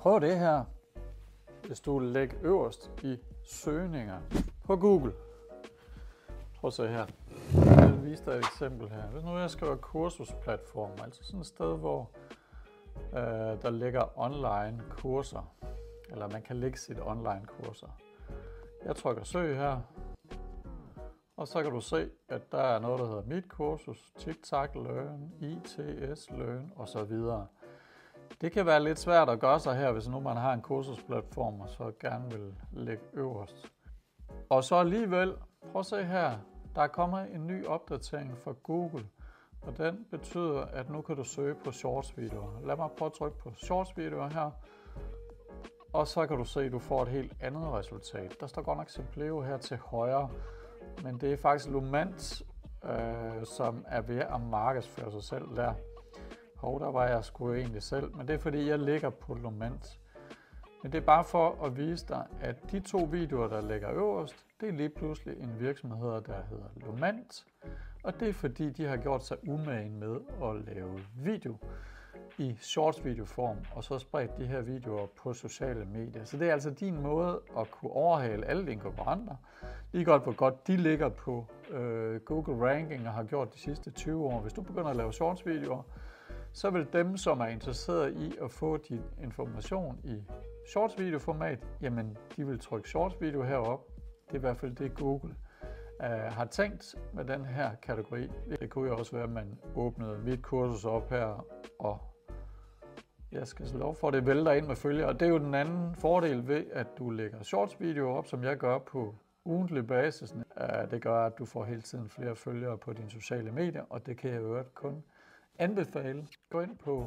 Prøv det her, hvis du lægger øverst i søgninger på Google. Prøv at se her. Jeg vil vise dig et eksempel her. Hvis nu jeg skriver kursusplatform, altså sådan et sted, hvor der ligger online kurser, eller man kan lægge sit online kurser. Jeg trykker søg her, og så kan du se, at der er noget, der hedder Mit Kursus, TikTok Learn, ITS Learn osv. Det kan være lidt svært at gøre sig her, hvis nu man har en kursusplatform, og så gerne vil lægge øverst. Og så alligevel, prøv at se her, der er kommet en ny opdatering fra Google, og den betyder, at nu kan du søge på shorts-videoer. Lad mig prøve at trykke på shorts-videoer her, og så kan du se, at du får et helt andet resultat. Der står godt nok Simpleo her til højre, men det er faktisk Lumant, som er ved at markedsføre sig selv der. Der var jeg sgu egentlig selv, men det er fordi, jeg ligger på Lumant. Men det er bare for at vise dig, at de 2 videoer, der ligger øverst, det er lige pludselig en virksomhed, der hedder Lumant. Og det er fordi, de har gjort sig umage med at lave video i shorts videoform, og så spredt de her videoer på sociale medier. Så det er altså din måde at kunne overhale alle dine konkurrenter. Lige godt, hvor godt de ligger på Google Ranking og har gjort de sidste 20 år. Hvis du begynder at lave shorts videoer, så vil dem, som er interesseret i at få din information i shorts videoformat, jamen de vil trykke shorts video herop. Det er i hvert fald det, Google har tænkt med den her kategori. Det kunne jo også være, at man åbnede Mit Kursus op her, og jeg skal så lov for, at det vælter ind med følgere. Og det er jo den anden fordel ved, at du lægger shorts videoer op, som jeg gør på ugentlig basis. Det gør, at du får hele tiden flere følgere på dine sociale medier, og det kan jeg jo kun anbefale. Gå ind på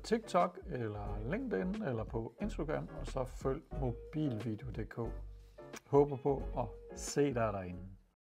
TikTok eller LinkedIn eller på Instagram, og så følg mobilvideo.dk. Håber på at se dig derinde.